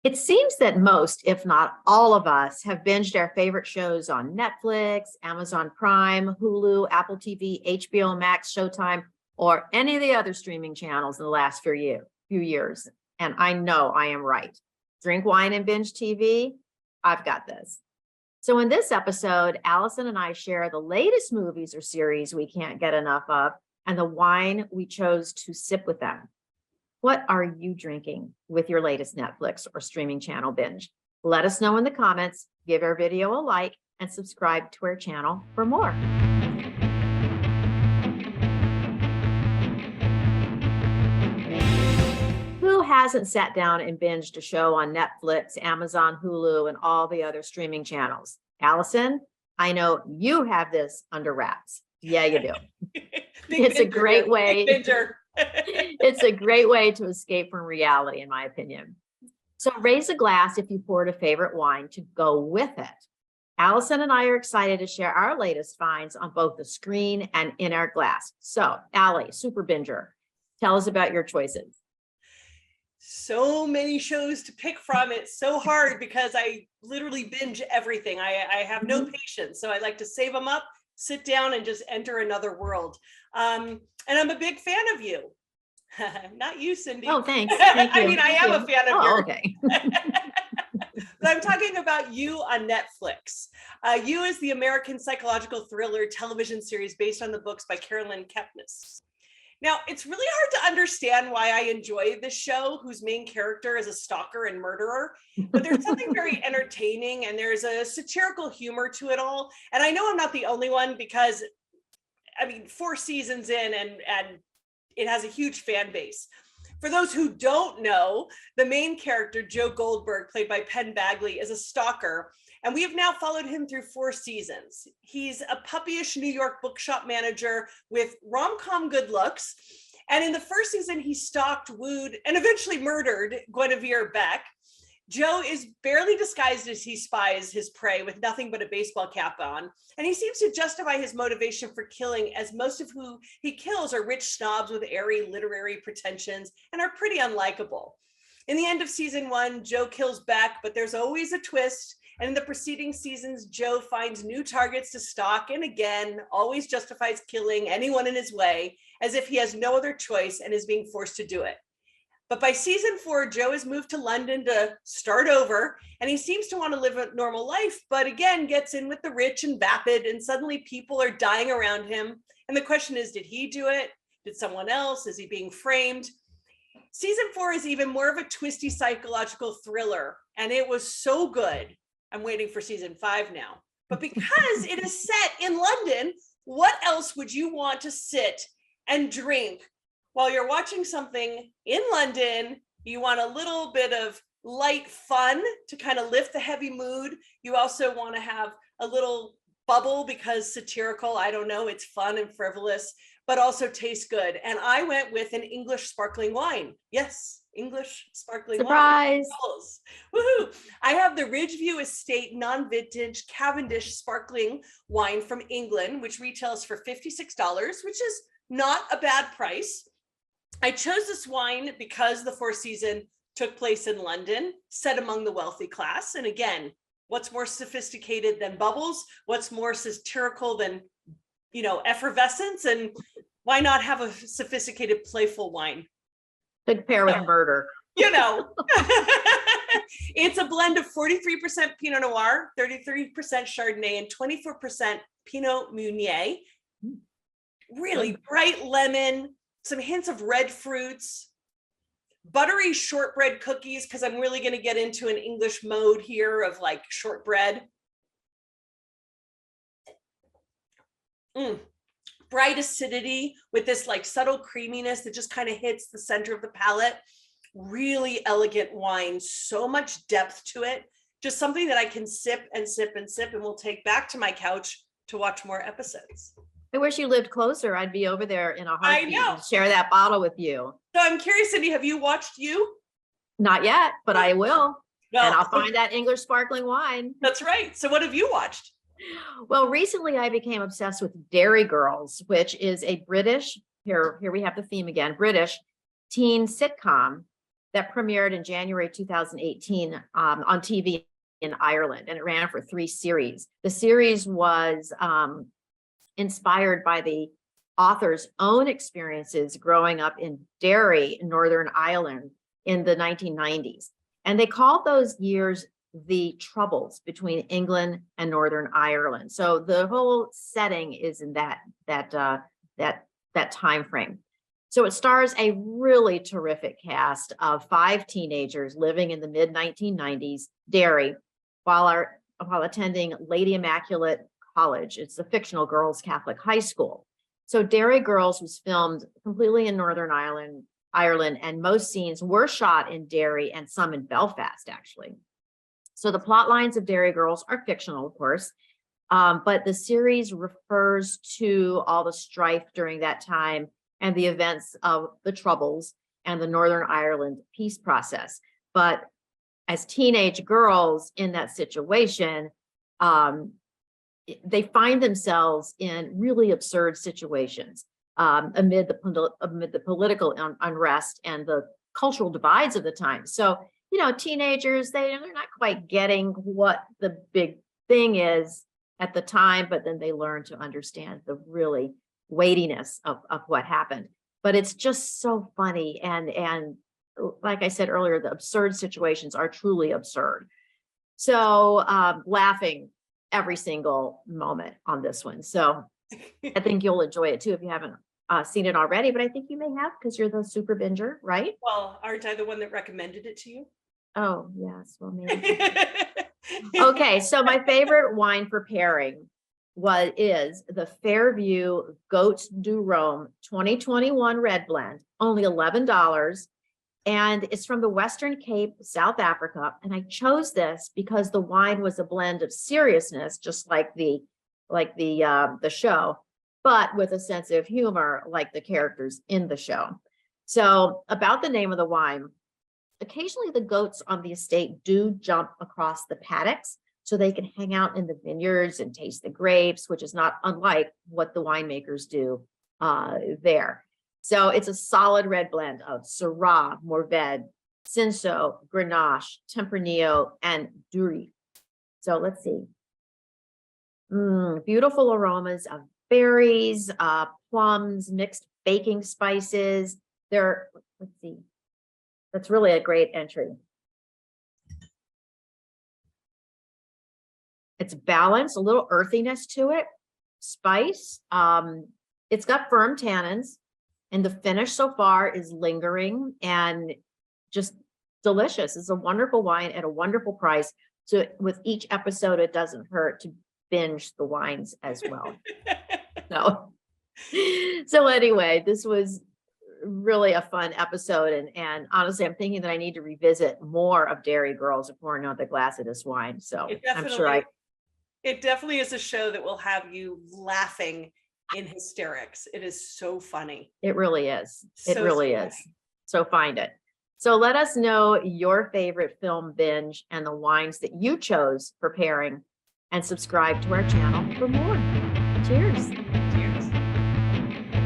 It seems that most, if not all of us, have binged our favorite shows on Netflix, Amazon Prime, Hulu, Apple TV, HBO Max, Showtime, or any of the other streaming channels in the last few years. And I know I am right. Drink wine and binge TV. I've got this. So in this episode, Allison and I share the latest movies or series we can't get enough of and the wine we chose to sip with them. What are you drinking with your latest Netflix or streaming channel binge? Let us know in the comments, give our video a like, and subscribe to our channel for more. Who hasn't sat down and binged a show on Netflix, Amazon, Hulu, and all the other streaming channels? Allison, I know you have this under wraps. Yeah, you do. It's a great way. It's a great way to escape from reality, in my opinion. So raise a glass if you poured a favorite wine to go with it. Allison and I are excited to share our latest finds on both the screen and in our glass. So, Allie, super binger, tell us about your choices. So many shows to pick from. It's so hard because I literally binge everything. I have no patience. So I like to save them up, sit down, and just enter another world. And I'm a big fan of you. Not you, Cindy. Oh, thanks. Thank you. I mean, I am a fan of yours. Okay. But I'm talking about You on Netflix. You is the American psychological thriller television series based on the books by Carolyn Kepnes. Now, it's really hard to understand why I enjoy this show, whose main character is a stalker and murderer, but there's something very entertaining and there's a satirical humor to it all. And I know I'm not the only one because, I mean, 4 seasons in and it has a huge fan base. For those who don't know, the main character, Joe Goldberg, played by Penn Badgley, is a stalker. And we have now followed him through 4 seasons. He's a puppyish New York bookshop manager with rom-com good looks. And in the first season, he stalked, wooed, and eventually murdered Guinevere Beck. Joe is barely disguised as he spies his prey with nothing but a baseball cap on. And he seems to justify his motivation for killing, as most of who he kills are rich snobs with airy literary pretensions and are pretty unlikable. In the end of season 1, Joe kills Beck, but there's always a twist. And in the preceding seasons, Joe finds new targets to stalk and again, always justifies killing anyone in his way as if he has no other choice and is being forced to do it. But by season 4, Joe has moved to London to start over and he seems to want to live a normal life, but again, gets in with the rich and vapid and suddenly people are dying around him. And the question is, did he do it? Did someone else? Is he being framed? Season 4 is even more of a twisty psychological thriller and it was so good. I'm waiting for season 5 now. But because it is set in London, what else would you want to sit and drink while you're watching something in London? You want a little bit of light fun to kind of lift the heavy mood. You also want to have a little bubble because satirical, I don't know, it's fun and frivolous, but also tastes good. And I went with an English sparkling wine. Yes, English sparkling wine. Surprise. Woohoo! I have the Ridgeview Estate non-vintage Cavendish sparkling wine from England, which retails for $56, which is not a bad price. I chose this wine because the 4th season took place in London, set among the wealthy class. And again, what's more sophisticated than bubbles? What's more satirical than, you know, effervescence? And why not have a sophisticated, playful wine? Could pair with murder. You know, it's a blend of 43% Pinot Noir, 33% Chardonnay, and 24% Pinot Meunier. Really bright lemon, some hints of red fruits, buttery shortbread cookies, because I'm really going to get into an English mode here of like shortbread. Bright acidity with this like subtle creaminess that just kind of hits the center of the palate. Really elegant wine, so much depth to it. Just something that I can sip and sip and sip and will take back to my couch to watch more episodes. I wish you lived closer. I'd be over there in a heartbeat to share that bottle with you. So I'm curious, Cindy, have you watched You? Not yet, but I will. Well, and I'll find that English sparkling wine. That's right. So what have you watched? Well, recently I became obsessed with Dairy Girls, which is a British, here we have the theme again, British teen sitcom that premiered in January 2018 on TV in Ireland, and it ran for 3 series. The series was inspired by the author's own experiences growing up in Derry, Northern Ireland in the 1990s. And they called those years the Troubles between England and Northern Ireland. So the whole setting is in that time frame. So it stars a really terrific cast of 5 teenagers living in the mid-1990s, Derry, while attending Lady Immaculate College. It's a fictional girls' Catholic high school. So Derry Girls was filmed completely in Northern Ireland, and most scenes were shot in Derry and some in Belfast, actually. So the plot lines of Derry Girls are fictional, of course, but the series refers to all the strife during that time and the events of the Troubles and the Northern Ireland peace process. But as teenage girls in that situation, they find themselves in really absurd situations amid the political unrest and the cultural divides of the time. So, teenagers, they're not quite getting what the big thing is at the time, but then they learn to understand the really weightiness of what happened. But it's just so funny. And like I said earlier, the absurd situations are truly absurd. So laughing every single moment on this one. So I think you'll enjoy it too if you haven't seen it already, but I think you may have because you're the super binger, right? Well, aren't I the one that recommended it to you? Oh, yes. Well, maybe. Okay, so my favorite wine for pairing is the Fairview Goats du Rhum 2021 Red Blend, only $11. And it's from the Western Cape, South Africa. And I chose this because the wine was a blend of seriousness, just like the show, but with a sense of humor, like the characters in the show. So about the name of the wine, occasionally the goats on the estate do jump across the paddocks so they can hang out in the vineyards and taste the grapes, which is not unlike what the winemakers do there. So it's a solid red blend of Syrah, Mourvedre, Cinsault, Grenache, Tempranillo, and Durry. So let's see. Beautiful aromas of berries, plums, mixed baking spices. Let's see. That's really a great entry. It's balanced, a little earthiness to it, spice. It's got firm tannins, and the finish so far is lingering and just delicious. It's a wonderful wine at a wonderful price. So with each episode, it doesn't hurt to binge the wines as well. So anyway, this was really a fun episode. And honestly, I'm thinking that I need to revisit more of Derry Girls and pour another glass of this wine. So I'm sure it definitely is a show that will have you laughing in hysterics. It is so funny. It really is. It really is. So find it. So let us know your favorite film binge and the wines that you chose for pairing, and subscribe to our channel for more. Cheers.